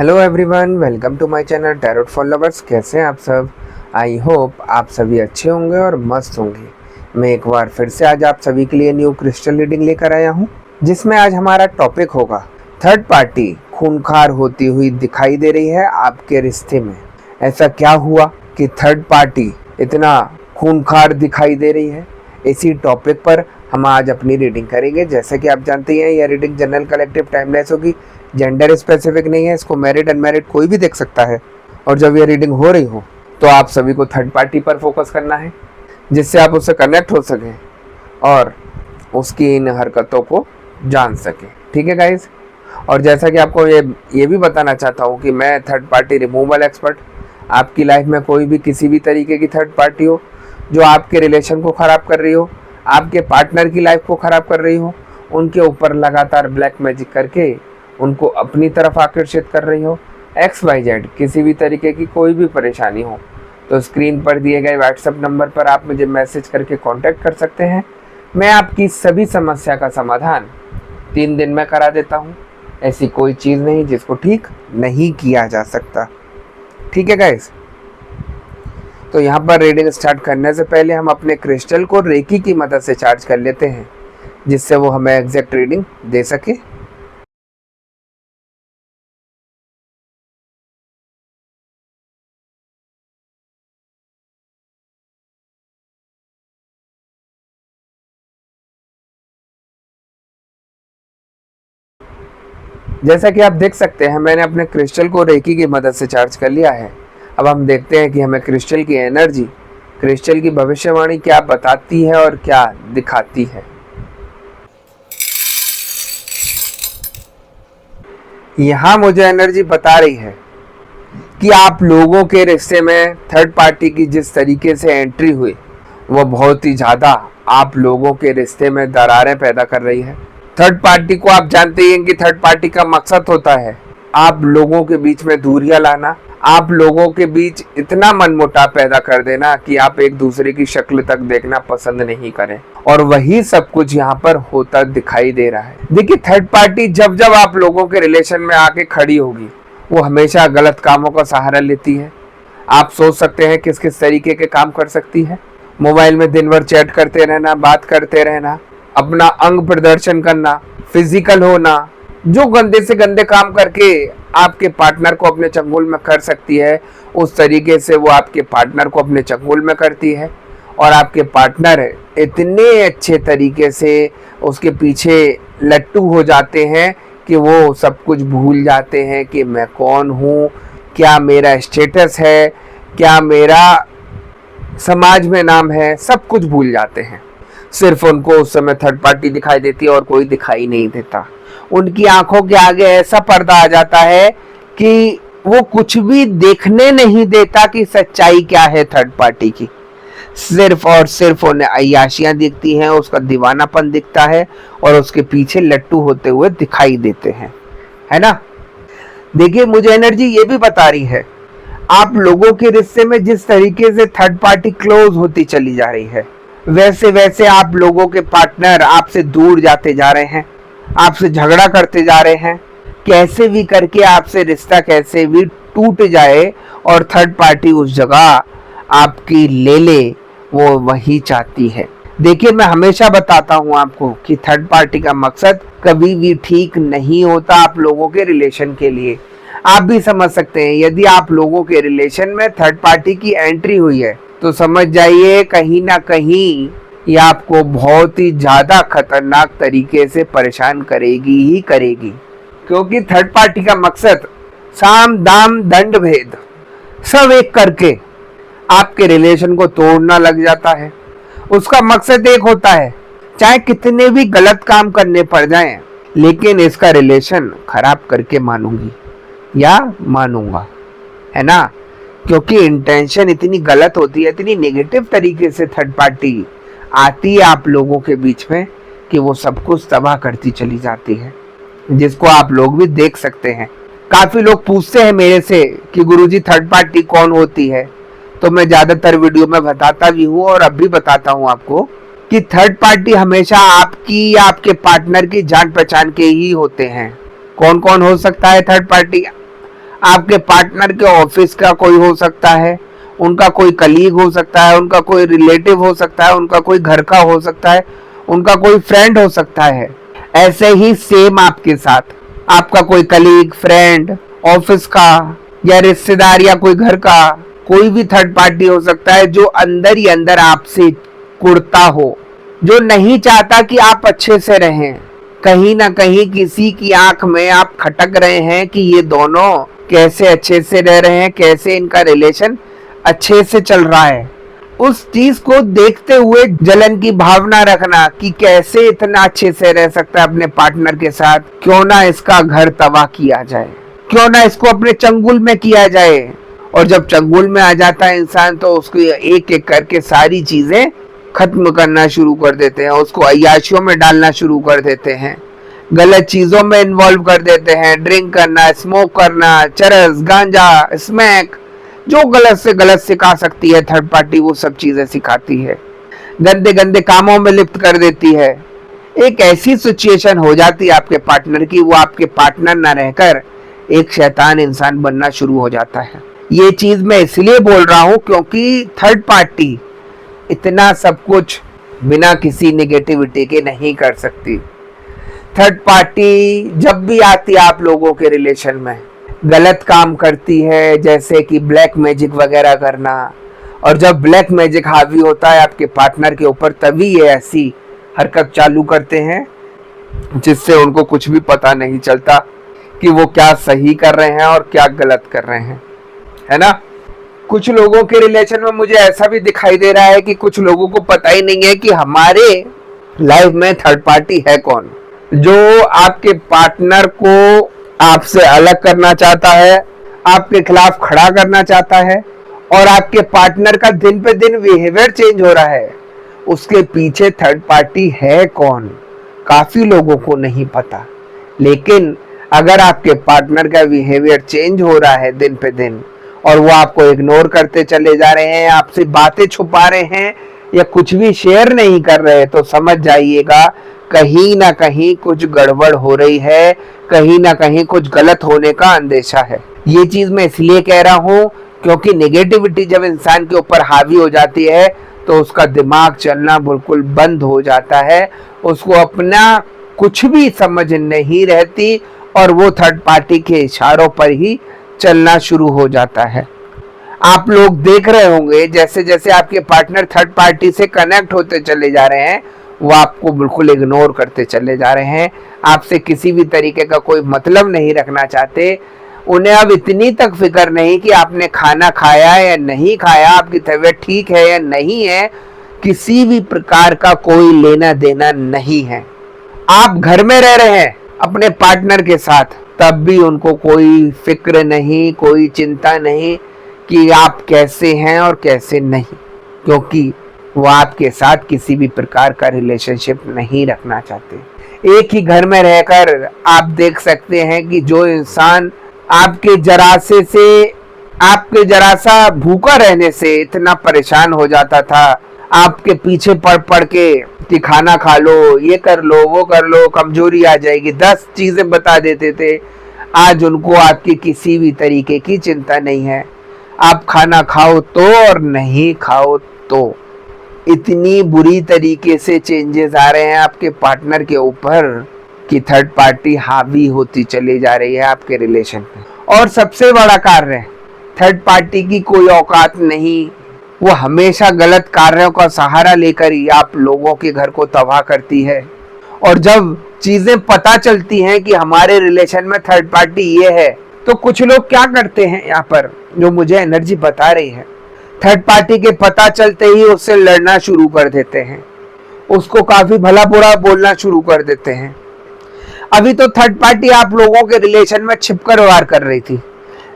Hello everyone, welcome to my channel tarot for lovers. कैसे हैं आप सब? आई होप आप सभी अच्छे होंगे और मस्त होंगे। मैं एक बार फिर से आज आप सभी के लिए न्यू क्रिस्टल रीडिंग लेकर आया हूं, जिसमें आज हमारा टॉपिक होगा थर्ड पार्टी खूंखार होती हुई दिखाई दे रही है आपके रिश्ते में। ऐसा क्या हुआ कि थर्ड पार्टी इतना खूंखार दिखाई दे रही है? इसी टॉपिक पर हम आज अपनी रीडिंग करेंगे। जैसे कि आप जानते हैं, यह रीडिंग जनरल कलेक्टिव टाइमलेस होगी, जेंडर स्पेसिफिक नहीं है। इसको मैरिड अनमैरिड कोई भी देख सकता है। और जब ये रीडिंग हो रही हो तो आप सभी को थर्ड पार्टी पर फोकस करना है, जिससे आप उससे कनेक्ट हो सकें और उसकी इन हरकतों को जान सकें। ठीक है गाइज? और जैसा कि आपको ये भी बताना चाहता हूँ कि मैं थर्ड पार्टी रिमूवल एक्सपर्ट। आपकी लाइफ में कोई भी किसी भी तरीके की थर्ड पार्टी हो जो आपके रिलेशन को ख़राब कर रही हो, आपके पार्टनर की लाइफ को ख़राब कर रही हो, उनके ऊपर लगातार ब्लैक मैजिक करके उनको अपनी तरफ आकर्षित कर रही हो, XYZ किसी भी तरीके की कोई भी परेशानी हो, तो स्क्रीन पर दिए गए व्हाट्सएप नंबर पर आप मुझे मैसेज करके कांटेक्ट कर सकते हैं। मैं आपकी सभी समस्या का समाधान 3 दिन में करा देता हूँ। ऐसी कोई चीज़ नहीं जिसको ठीक नहीं किया जा सकता। ठीक है गाइस? तो यहाँ पर रीडिंग स्टार्ट करने से पहले हम अपने क्रिस्टल को रेकी की मदद से चार्ज कर लेते हैं, जिससे वो हमें एग्जैक्ट रीडिंग दे सके। जैसा कि आप देख सकते हैं, मैंने अपने क्रिस्टल को रेकी की मदद से चार्ज कर लिया है। अब हम देखते हैं कि हमें क्रिस्टल की एनर्जी, क्रिस्टल की भविष्यवाणी क्या बताती है और क्या दिखाती है। यहाँ मुझे एनर्जी बता रही है कि आप लोगों के रिश्ते में थर्ड पार्टी की जिस तरीके से एंट्री हुई, वो बहुत ही ज़्यादा आप लोगों के रिश्ते में दरारें पैदा कर रही है। थर्ड पार्टी को आप जानते ही हैं कि थर्ड पार्टी का मकसद होता है आप लोगों के बीच में दूरियां लाना, आप लोगों के बीच इतना मनमुटाव पैदा कर देना कि आप एक दूसरे की शक्ल तक देखना पसंद नहीं करें। और वही सब कुछ यहाँ पर होता दिखाई दे रहा है। देखिए, थर्ड पार्टी जब जब आप लोगों के रिलेशन में आके खड़ी होगी, वो हमेशा गलत कामों का सहारा लेती है। आप सोच सकते हैं किस किस तरीके के काम कर सकती है। मोबाइल में दिन भर चैट करते रहना, बात करते रहना, अपना अंग प्रदर्शन करना, फिजिकल होना, जो गंदे से गंदे काम करके आपके पार्टनर को अपने चंगुल में कर सकती है, उस तरीके से वो आपके पार्टनर को अपने चंगुल में करती है। और आपके पार्टनर इतने अच्छे तरीके से उसके पीछे लट्टू हो जाते हैं कि वो सब कुछ भूल जाते हैं कि मैं कौन हूँ, क्या मेरा स्टेटस है, क्या मेरा समाज में नाम है, सब कुछ भूल जाते हैं। सिर्फ उनको उस समय थर्ड पार्टी दिखाई देती है और कोई दिखाई नहीं देता। उनकी आंखों के आगे ऐसा पर्दा आ जाता है कि वो कुछ भी देखने नहीं देता कि सच्चाई क्या है थर्ड पार्टी की। सिर्फ और सिर्फ उन्हें अय्याशियां दिखती हैं, उसका दीवानापन दिखता है और उसके पीछे लट्टू होते हुए दिखाई देते हैं, है ना? देखिए, मुझे एनर्जी ये भी बता रही है आप लोगों के रिश्ते में जिस तरीके से थर्ड पार्टी क्लोज होती चली जा रही है, वैसे वैसे आप लोगों के पार्टनर आपसे दूर जाते जा रहे हैं, आपसे झगड़ा करते जा रहे हैं। कैसे भी करके आपसे रिश्ता कैसे भी टूट जाए और थर्ड पार्टी उस जगह आपकी ले ले, वो वही चाहती है। देखिए, मैं हमेशा बताता हूँ आपको कि थर्ड पार्टी का मकसद कभी भी ठीक नहीं होता आप लोगों के रिलेशन के लिए। आप भी समझ सकते हैं, यदि आप लोगों के रिलेशन में थर्ड पार्टी की एंट्री हुई है तो समझ जाइए कहीं ना कहीं ये आपको बहुत ही ज़्यादा खतरनाक तरीके से परेशान करेगी ही करेगी। क्योंकि थर्ड पार्टी का मकसद साम दाम दंड भेद सब एक करके आपके रिलेशन को तोड़ना लग जाता है। उसका मकसद एक होता है, चाहे कितने भी गलत काम करने पड़ जाएं, लेकिन इसका रिलेशन खराब करके मानूंगी या मानूंगा, है ना? क्योंकि इंटेंशन इतनी गलत होती है, इतनी नेगेटिव तरीके से थर्ड पार्टी आती है आप लोगों के बीच में कि वो सब कुछ तबाह करती चली जाती है, जिसको आप लोग भी देख सकते हैं। काफी लोग पूछते हैं मेरे से कि गुरुजी थर्ड पार्टी कौन होती है, तो मैं ज्यादातर वीडियो में बताता भी हूँ और अब भी बताता हूँ आपको कि थर्ड पार्टी हमेशा आपकी या आपके पार्टनर की जान पहचान के ही होते हैं। कौन कौन हो सकता है थर्ड पार्टी? आपके पार्टनर के ऑफिस का कोई हो सकता है, उनका कोई कलीग हो सकता है, उनका कोई रिलेटिव हो सकता है, उनका कोई घर का हो सकता है, उनका कोई फ्रेंड हो सकता है। ऐसे ही सेम आपके साथ आपका कोई कलीग, फ्रेंड, ऑफिस का या रिश्तेदार या कोई घर का कोई भी थर्ड पार्टी हो सकता है जो अंदर ही अंदर आपसे कुड़ता हो, जो नहीं चाहता कि आप अच्छे से रहें। कहीं ना कहीं किसी की आंख में आप खटक रहे हैं कि ये दोनों कैसे अच्छे से रह रहे हैं, कैसे इनका रिलेशन अच्छे से चल रहा है। उस चीज को देखते हुए जलन की भावना रखना कि कैसे इतना अच्छे से रह सकता है अपने पार्टनर के साथ, क्यों ना इसका घर तबाह किया जाए, क्यों ना इसको अपने चंगुल में किया जाए। और जब चंगुल में आ जाता है इंसान तो उसको एक एक करके सारी चीजें खत्म करना शुरू कर देते हैं, उसको अय्याशियों में डालना शुरू कर देते हैं, गलत चीजों में इन्वॉल्व कर देते हैं, ड्रिंक करना, स्मोक करना, चरस, गांजा, स्मैक, जो गलत से गलत सिखा सकती है थर्ड पार्टी वो सब चीजें सिखाती है, गंदे गंदे कामों में लिप्त कर देती है। एक ऐसी सिचुएशन हो जाती है आपके पार्टनर की, वो आपके पार्टनर ना रहकर एक शैतान इंसान बनना शुरू हो जाता है। ये चीज मैं इसलिए बोल रहा हूं क्योंकि थर्ड पार्टी इतना सब कुछ बिना किसी नेगेटिविटी के नहीं कर सकती। थर्ड पार्टी जब भी आती है आप लोगों के रिलेशन में गलत काम करती है, जैसे कि ब्लैक मैजिक वगैरह करना। और जब ब्लैक मैजिक हावी होता है आपके पार्टनर के ऊपर तभी ये ऐसी हरकत चालू करते हैं जिससे उनको कुछ भी पता नहीं चलता कि वो क्या सही कर रहे हैं और क्या गलत कर रहे हैं, है ना। कुछ लोगों के रिलेशन में मुझे ऐसा भी दिखाई दे रहा है कि कुछ लोगों को पता ही नहीं है कि हमारे लाइफ में थर्ड पार्टी है कौन, जो आपके पार्टनर को आपसे अलग करना चाहता है, आपके खिलाफ खड़ा करना चाहता है और आपके पार्टनर का दिन पे दिन बिहेवियर चेंज हो रहा है। उसके पीछे थर्ड पार्टी है कौन, काफी लोगों को नहीं पता। लेकिन अगर आपके पार्टनर का बिहेवियर चेंज हो रहा है दिन पे दिन और वो आपको इग्नोर करते चले जा रहे हैं, आपसे बातें छुपा रहे हैं या कुछ भी शेयर नहीं कर रहे, तो समझ जाइएगा कहीं ना कहीं कुछ गड़बड़ हो रही है, कहीं ना कहीं कुछ गलत होने का अंदेशा है। ये चीज मैं इसलिए कह रहा हूं क्योंकि नेगेटिविटी जब इंसान के ऊपर हावी हो जाती है तो उसका दिमाग चलना बिल्कुल बंद हो जाता है, उसको अपना कुछ भी समझ नहीं रहती और वो थर्ड पार्टी के इशारों पर ही चलना शुरू हो जाता है। आप लोग देख रहे होंगे जैसे जैसे आपके पार्टनर थर्ड पार्टी से कनेक्ट होते चले जा रहे हैं वो आपको बिल्कुल इग्नोर करते चले जा रहे हैं, आपसे किसी भी तरीके का कोई मतलब नहीं रखना चाहते। उन्हें अब इतनी तक फिक्र नहीं कि आपने खाना खाया या नहीं खाया, आपकी तबीयत ठीक है या नहीं है, किसी भी प्रकार का कोई लेना देना नहीं है। आप घर में रह रहे हैं अपने पार्टनर के साथ, तब भी उनको कोई फिक्र नहीं, कोई चिंता नहीं कि आप कैसे हैं और कैसे नहीं, क्योंकि वो आपके साथ किसी भी प्रकार का रिलेशनशिप नहीं रखना चाहते। एक ही घर में रहकर आप देख सकते हैं कि जो इंसान आपके जरा सा भूखा रहने से इतना परेशान हो जाता था, आपके पीछे पड़ पड़ के कि खाना खा लो, ये कर लो, वो कर लो, कमजोरी आ जाएगी, 10 चीजें बता देते थे, आज उनको आपकी किसी भी तरीके की चिंता नहीं है। आप खाना खाओ तो और नहीं खाओ तो। इतनी बुरी तरीके से चेंजेस आ रहे हैं आपके पार्टनर के ऊपर कि थर्ड पार्टी हावी होती चली जा रही है आपके रिलेशन में। और सबसे बड़ा कार्य, थर्ड पार्टी की कोई औकात नहीं, वो हमेशा गलत कार्यों का सहारा लेकर ही आप लोगों के घर को तबाह करती है। और जब चीजें पता चलती हैं कि हमारे रिलेशन में थर्ड पार्टी ये है, तो कुछ लोग क्या करते हैं यहाँ पर, जो मुझे एनर्जी बता रही है, थर्ड पार्टी के पता चलते ही उससे लड़ना शुरू कर देते हैं, उसको काफी भला बुरा बोलना शुरू कर देते हैं। अभी तो थर्ड पार्टी आप लोगों के रिलेशन में छिपकर वार कर रही थी,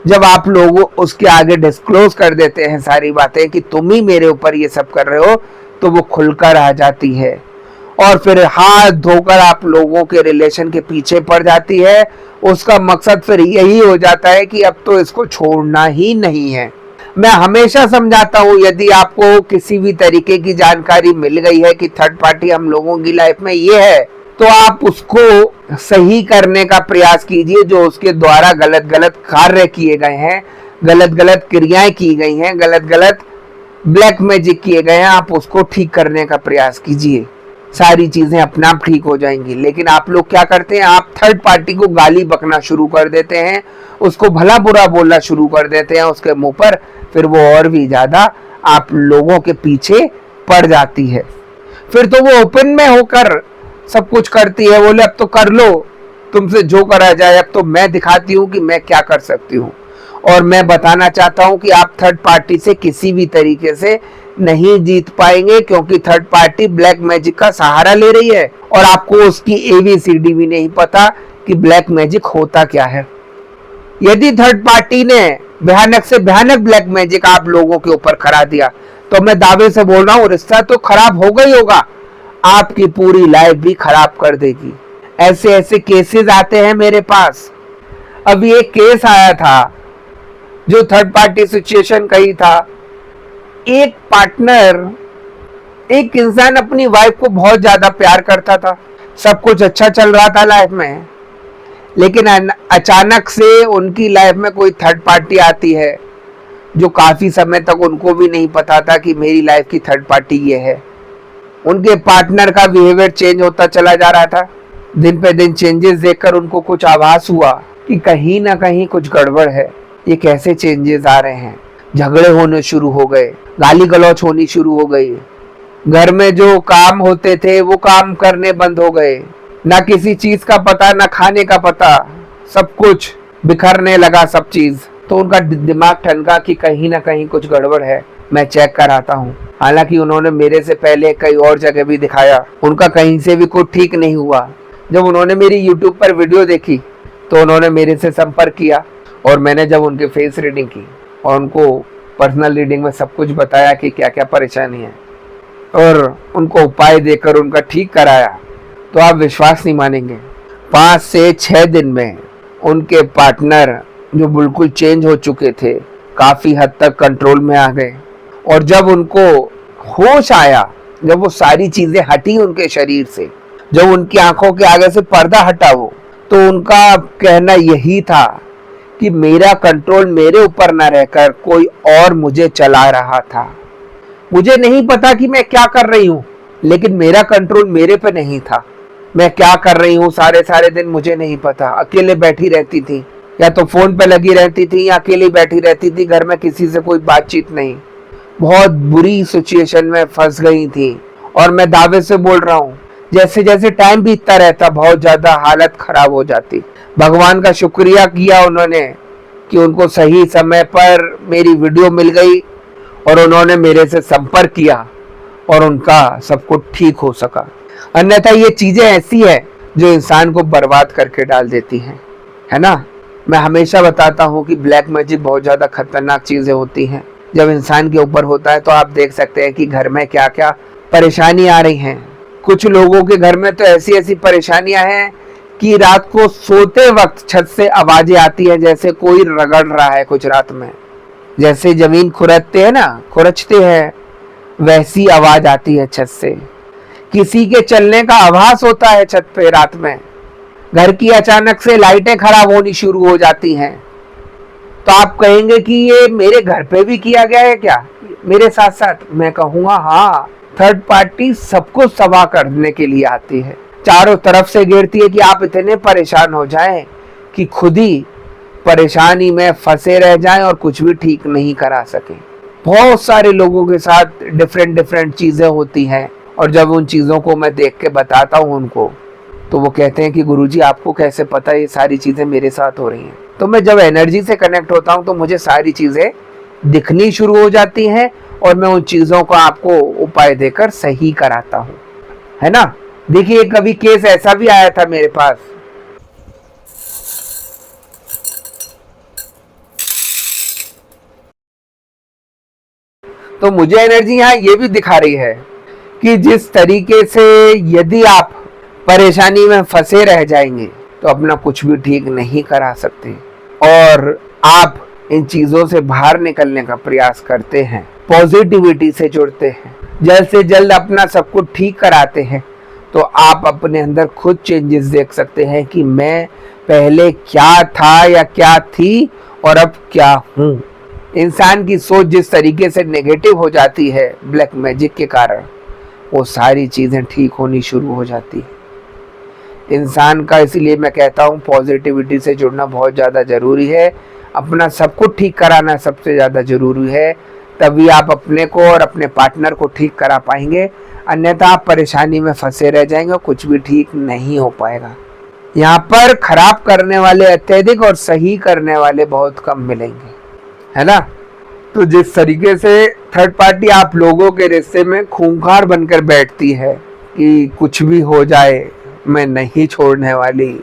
जब आप लोग उसके आगे डिस्क्लोज कर देते हैं सारी बातें कि तुम ही मेरे ऊपर ये सब कर रहे हो, तो वो खुलकर आ जाती है और फिर हाथ धोकर आप लोगों के रिलेशन के पीछे पड़ जाती है। उसका मकसद फिर यही हो जाता है कि अब तो इसको छोड़ना ही नहीं है। मैं हमेशा समझाता हूँ, यदि आपको किसी भी तरीके की जानकारी मिल गई है कि थर्ड पार्टी हम लोगों की लाइफ में ये है, तो आप उसको सही करने का प्रयास कीजिए। जो उसके द्वारा गलत गलत कार्य किए गए हैं, गलत गलत क्रियाएं की गई हैं, गलत गलत ब्लैक मैजिक किए गए हैं, आप उसको ठीक करने का प्रयास कीजिए। सारी चीजें अपने आप ठीक हो जाएंगी। लेकिन आप लोग क्या करते हैं, आप थर्ड पार्टी को गाली बकना शुरू कर देते हैं, उसको भला बुरा बोलना शुरू कर देते हैं उसके मुंह पर, फिर वो और भी ज्यादा आप लोगों के पीछे पड़ जाती है। फिर तो वो ओपन में होकर सब कुछ करती है, बोले अब तो कर लो, तुमसे जो करा जाए, अब तो मैं दिखाती हूँ कि मैं क्या कर सकती हूँ। और मैं बताना चाहता हूँ कि आप थर्ड पार्टी से किसी भी तरीके से नहीं जीत पाएंगे, क्योंकि थर्ड पार्टी ब्लैक मैजिक का सहारा ले रही है और आपको उसकी ABCD भी नहीं पता कि ब्लैक मैजिक होता क्या है। यदि थर्ड पार्टी ने भयानक से भयानक ब्लैक मैजिक आप लोगों के ऊपर करा दिया तो मैं दावे से बोल रहा हूँ, रिश्ता तो खराब होगा ही होगा, आपकी पूरी लाइफ भी खराब कर देगी। ऐसे ऐसे केसेस आते हैं मेरे पास। अभी एक केस आया था जो थर्ड पार्टी सिचुएशन कही था। एक पार्टनर, एक इंसान अपनी वाइफ को बहुत ज्यादा प्यार करता था, सब कुछ अच्छा चल रहा था लाइफ में, लेकिन अचानक से उनकी लाइफ में कोई थर्ड पार्टी आती है जो काफी समय तक उनको भी नहीं पता था कि मेरी लाइफ की थर्ड पार्टी ये है। उनके पार्टनर का बिहेवियर चेंज होता चला जा रहा था। दिन पे दिन चेंजेस देखकर उनको कुछ आभास हुआ कि कहीं ना कहीं कुछ गड़बड़ है। ये कैसे चेंजेस आ रहे हैं? झगड़े होने शुरू हो गए, गाली गलौच होनी शुरू हो गई, घर में जो काम होते थे वो काम करने बंद हो गए, ना किसी चीज का पता, ना खाने का पता, सब कुछ बिखरने लगा सब चीज। तो उनका दिमाग ठनका कि कहीं ना कहीं कुछ गड़बड़ है, मैं चेक कराता हूँ। हालांकि उन्होंने मेरे से पहले कई और जगह भी दिखाया, उनका कहीं से भी कुछ ठीक नहीं हुआ। जब उन्होंने मेरी YouTube पर वीडियो देखी तो उन्होंने मेरे से संपर्क किया और मैंने जब उनके फेस रीडिंग की और उनको पर्सनल रीडिंग में सब कुछ बताया कि क्या क्या परेशानी है और उनको उपाय देकर उनका ठीक कराया, तो आप विश्वास नहीं मानेंगे, 5 से 6 दिन में उनके पार्टनर जो बिल्कुल चेंज हो चुके थे काफ़ी हद तक कंट्रोल में आ गए। और जब उनको होश आया, जब वो सारी चीज़ें हटी उनके शरीर से, जब उनकी आंखों के आगे से पर्दा हटा वो, तो उनका कहना यही था कि मेरा कंट्रोल मेरे ऊपर न रहकर कोई और मुझे चला रहा था। मुझे नहीं पता कि मैं क्या कर रही हूँ, लेकिन मेरा कंट्रोल मेरे पे नहीं था। मैं क्या कर रही हूँ सारे दिन मुझे नहीं पता। अकेले बैठी रहती थी, या तो फोन पे लगी रहती थी या अकेली बैठी रहती थी, घर में किसी से कोई बातचीत नहीं। बहुत बुरी सिचुएशन में फंस गई थी। और मैं दावे से बोल रहा हूँ, जैसे जैसे टाइम बीतता रहता बहुत ज्यादा हालत खराब हो जाती। भगवान का शुक्रिया किया उन्होंने कि उनको सही समय पर मेरी वीडियो मिल गई और उन्होंने मेरे से संपर्क किया और उनका सब कुछ ठीक हो सका। अन्यथा ये चीजें ऐसी है जो इंसान को बर्बाद करके डाल देती हैं, है ना। मैं हमेशा बताता हूँ कि ब्लैक मैजिक बहुत ज्यादा खतरनाक चीजें होती हैं। जब इंसान के ऊपर होता है तो आप देख सकते हैं कि घर में क्या क्या परेशानी आ रही हैं। कुछ लोगों के घर में तो ऐसी ऐसी परेशानियां हैं कि रात को सोते वक्त छत से आवाजें आती हैं, जैसे कोई रगड़ रहा है कुछ रात में, जैसे जमीन खुरचते हैं ना, खुरचते हैं, वैसी आवाज आती है छत से। किसी के चलने का आभास होता है छत पे रात में। घर की अचानक से लाइटें खराब होनी शुरू हो जाती हैं। तो आप कहेंगे कि ये मेरे घर पे भी किया गया है क्या, मेरे साथ साथ? मैं कहूँगा हाँ, थर्ड पार्टी सबको तबाह करने के लिए आती है, चारों तरफ से घेरती है कि आप इतने परेशान हो जाएं कि खुद ही परेशानी में फंसे रह जाएं और कुछ भी ठीक नहीं करा सकें। बहुत सारे लोगों के साथ डिफरेंट चीज़ें होती हैं और जब उन चीज़ों को मैं देख के बताता हूँ उनको, तो वो कहते हैं कि गुरुजी आपको कैसे पता ये सारी चीज़ें मेरे साथ हो रही हैं? तो मैं जब एनर्जी से कनेक्ट होता हूँ तो मुझे सारी चीज़ें दिखनी शुरू हो जाती हैं और मैं उन चीज़ों को आपको उपाय देकर सही कराता हूँ, है ना। देखिए कभी केस ऐसा भी आया था मेरे पास। तो मुझे एनर्जी यहाँ ये भी दिखा रही है कि जिस तरीके से यदि आप परेशानी में फंसे रह जाएंगे तो अपना कुछ भी ठीक नहीं करा सकते, और आप इन चीज़ों से बाहर निकलने का प्रयास करते हैं, पॉजिटिविटी से जुड़ते हैं, जल्द से जल्द अपना सब कुछ ठीक कराते हैं, तो आप अपने अंदर खुद चेंजेस देख सकते हैं कि मैं पहले क्या था या क्या थी और अब क्या हूँ। इंसान की सोच जिस तरीके से नेगेटिव हो जाती है ब्लैक मैजिक के कारण, वो सारी चीज़ें ठीक होनी शुरू हो जाती है। इंसान का, इसलिए मैं कहता हूँ पॉजिटिविटी से जुड़ना बहुत ज़्यादा ज़रूरी है। अपना सब कुछ ठीक कराना सबसे ज़्यादा ज़रूरी है, तभी आप अपने को और अपने पार्टनर को ठीक करा पाएंगे। अन्यथा आप परेशानी में फंसे रह जाएंगे और कुछ भी ठीक नहीं हो पाएगा। यहाँ पर खराब करने वाले अत्यधिक और सही करने वाले बहुत कम मिलेंगे, है ना। तो जिस तरीके से थर्ड पार्टी आप लोगों के रिश्ते में खूंखार बनकर बैठती है कि कुछ भी हो जाए मैं नहीं छोड़ने वाली,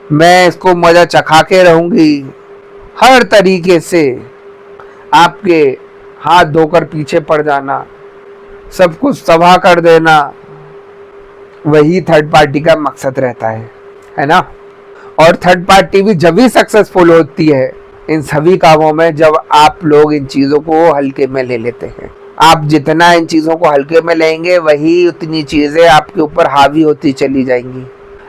मैं इसको मजा चखा के रहूंगी, हर तरीके से आपके हाथ धोकर पीछे पड़ जाना, सब कुछ तबाह कर देना, वही थर्ड पार्टी का मकसद रहता है ना। और थर्ड पार्टी भी जब ही सक्सेसफुल होती है इन सभी कामों में जब आप लोग इन चीज़ों को हल्के में ले लेते हैं। आप जितना इन चीज़ों को हल्के में लेंगे वही उतनी चीज़ें आपके ऊपर हावी होती चली जाएंगी,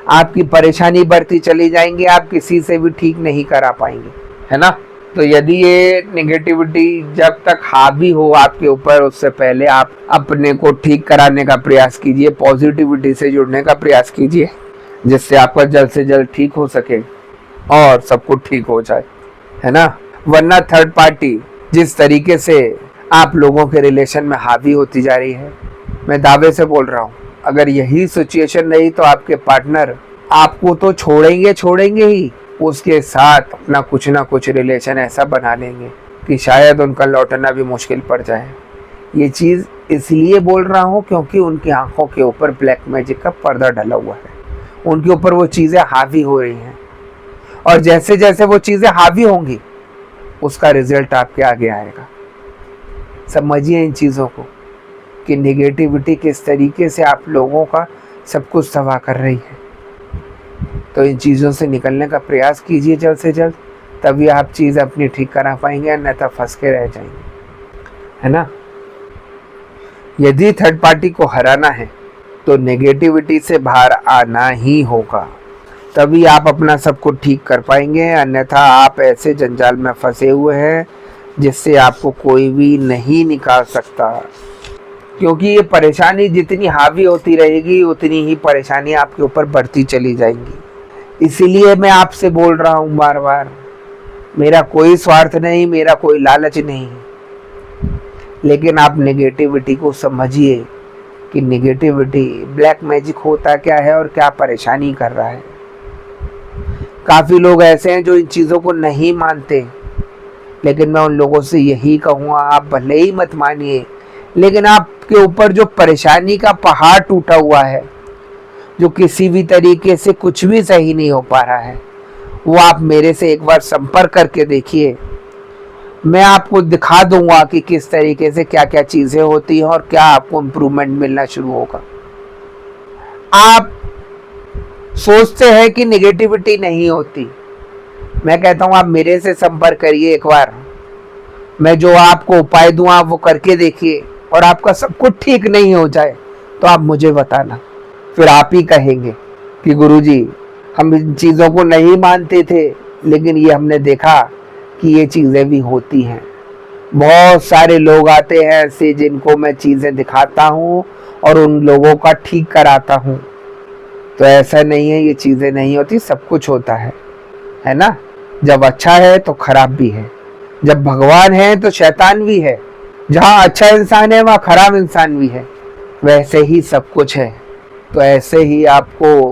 आपकी परेशानी बढ़ती चली जाएंगी, आप किसी से भी ठीक नहीं करा पाएंगे, है ना। तो यदि ये नेगेटिविटी जब तक हावी हो आपके ऊपर, उससे पहले आप अपने को ठीक कराने का प्रयास कीजिए, पॉजिटिविटी से जुड़ने का प्रयास कीजिए, जिससे आपका जल्द से जल्द ठीक हो सके और सब कुछ ठीक हो जाए, है ना। वरना थर्ड पार्टी जिस तरीके से आप लोगों के रिलेशन में हावी होती जा रही है, मैं दावे से बोल रहा हूँ, अगर यही सिचुएशन रही तो आपके पार्टनर आपको तो छोड़ेंगे ही, उसके साथ अपना कुछ ना कुछ रिलेशन ऐसा बना लेंगे कि शायद उनका लौटना भी मुश्किल पड़ जाए। ये चीज़ इसलिए बोल रहा हूँ क्योंकि उनकी आंखों के ऊपर ब्लैक मैजिक का पर्दा डला हुआ है, उनके ऊपर वो चीज़ें हावी हो रही हैं, और जैसे जैसे वो चीज़ें हावी होंगी उसका रिजल्ट आपके आगे आएगा। समझिए इन चीज़ों को कि नेगेटिविटी किस तरीके से आप लोगों का सब कुछ तबाह कर रही है। तो इन चीज़ों से निकलने का प्रयास कीजिए जल्द से जल्द, तभी आप चीज़ अपनी ठीक करा पाएंगे, अन्यथा फंस के रह जाएंगे, है ना। यदि थर्ड पार्टी को हराना है तो नेगेटिविटी से बाहर आना ही होगा, तभी आप अपना सब कुछ ठीक कर पाएंगे, अन्यथा आप ऐसे जंजाल में फंसे हुए हैं जिससे आपको कोई भी नहीं निकाल सकता। क्योंकि ये परेशानी जितनी हावी होती रहेगी उतनी ही परेशानी आपके ऊपर बढ़ती चली जाएंगी। इसीलिए मैं आपसे बोल रहा हूँ बार बार, मेरा कोई स्वार्थ नहीं, मेरा कोई लालच नहीं, लेकिन आप नेगेटिविटी को समझिए कि नेगेटिविटी ब्लैक मैजिक होता क्या है और क्या परेशानी कर रहा है। काफ़ी लोग ऐसे हैं जो इन चीज़ों को नहीं मानते, लेकिन मैं उन लोगों से यही कहूँगा, आप भले ही मत मानिए, लेकिन आपके ऊपर जो परेशानी का पहाड़ टूटा हुआ है, जो किसी भी तरीके से कुछ भी सही नहीं हो पा रहा है, वो आप मेरे से एक बार संपर्क करके देखिए। मैं आपको दिखा दूंगा कि किस तरीके से क्या क्या चीज़ें होती हैं और क्या आपको इम्प्रूवमेंट मिलना शुरू होगा। आप सोचते हैं कि नेगेटिविटी नहीं होती, मैं कहता हूँ आप मेरे से संपर्क करिए एक बार, मैं जो आपको उपाय दूँ आप वो करके देखिए, और आपका सब कुछ ठीक नहीं हो जाए तो आप मुझे बताना, फिर आप ही कहेंगे कि गुरुजी हम इन चीज़ों को नहीं मानते थे, लेकिन ये हमने देखा कि ये चीज़ें भी होती हैं। बहुत सारे लोग आते हैं ऐसे जिनको मैं चीज़ें दिखाता हूँ और उन लोगों का ठीक कराता हूँ। तो ऐसा नहीं है ये चीज़ें नहीं होती, सब कुछ होता है ना। जब अच्छा है तो खराब भी है, जब भगवान है तो शैतान भी है, जहाँ अच्छा इंसान है वहाँ खराब इंसान भी है, वैसे ही सब कुछ है। तो ऐसे ही आपको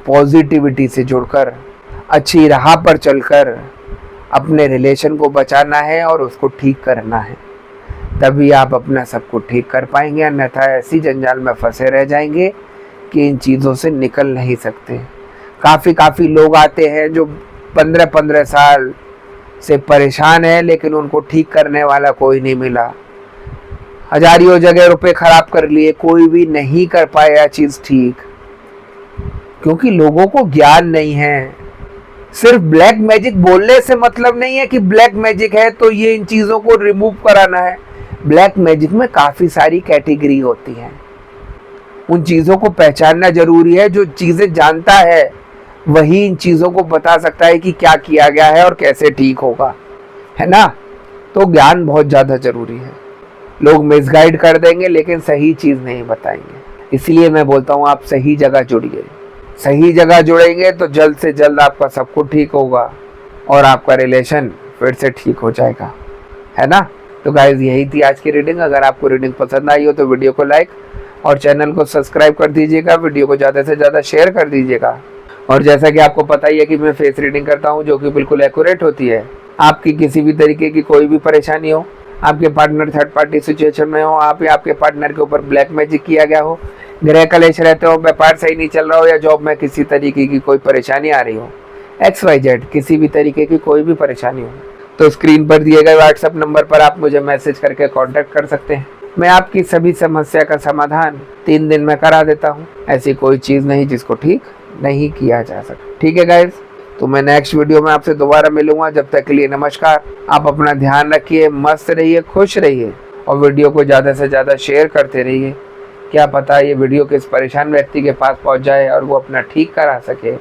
पॉजिटिविटी से जुड़कर अच्छी राह पर चलकर अपने रिलेशन को बचाना है और उसको ठीक करना है, तभी आप अपना सब कुछ ठीक कर पाएंगे, अन्यथा ऐसी जंजाल में फंसे रह जाएंगे कि इन चीज़ों से निकल नहीं सकते। काफ़ी लोग आते हैं जो 15-15 साल से परेशान है, लेकिन उनको ठीक करने वाला कोई नहीं मिला। हजारियों जगह रुपए खराब कर लिए, कोई भी नहीं कर पाया चीज़ ठीक, क्योंकि लोगों को ज्ञान नहीं है। सिर्फ ब्लैक मैजिक बोलने से मतलब नहीं है कि ब्लैक मैजिक है तो ये इन चीज़ों को रिमूव कराना है। ब्लैक मैजिक में काफ़ी सारी कैटेगरी होती हैं, उन चीज़ों को पहचानना जरूरी है। जो चीज़ें जानता है वही इन चीज़ों को बता सकता है कि क्या किया गया है और कैसे ठीक होगा, है ना। तो ज्ञान बहुत ज़्यादा जरूरी है। लोग मिसगाइड कर देंगे लेकिन सही चीज़ नहीं बताएंगे। इसलिए मैं बोलता हूँ आप सही जगह जुड़िए। सही जगह जुड़ेंगे तो जल्द से जल्द आपका सब कुछ ठीक होगा और आपका रिलेशन फिर से ठीक हो जाएगा, है ना। तो गाइज यही थी आज की रीडिंग। अगर आपको रीडिंग पसंद आई हो तो वीडियो को लाइक और चैनल को सब्सक्राइब कर दीजिएगा। वीडियो को ज़्यादा से ज़्यादा शेयर कर दीजिएगा। और जैसा कि आपको पता ही है कि मैं फेस रीडिंग करता हूँ जो कि बिल्कुल एक्यूरेट होती है। आपकी किसी भी तरीके की कोई भी परेशानी हो, आपके पार्टनर थर्ड पार्टी सिचुएशन में हो, आप या आपके पार्टनर के ऊपर ब्लैक मैजिक किया गया हो, ग्रह कलेश रहते हो, व्यापार सही नहीं चल रहा हो या जॉब में किसी तरीके की कोई परेशानी आ रही हो, XYZ किसी भी तरीके की कोई भी परेशानी हो, तो स्क्रीन पर दिए गए व्हाट्सएप नंबर पर आप मुझे मैसेज करके कांटेक्ट कर सकते हैं। मैं आपकी सभी समस्या का समाधान 3 दिन में करा देता हूँ। ऐसी कोई चीज़ नहीं जिसको ठीक नहीं किया जा सकता। ठीक है गाइज, तो मैं नेक्स्ट वीडियो में आपसे दोबारा मिलूंगा। जब तक के लिए नमस्कार। आप अपना ध्यान रखिए, मस्त रहिए, खुश रहिए और वीडियो को ज़्यादा से ज़्यादा शेयर करते रहिए। क्या पता ये वीडियो किस परेशान व्यक्ति के पास पहुंच जाए और वो अपना ठीक करा सके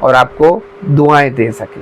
और आपको दुआएं दे सके।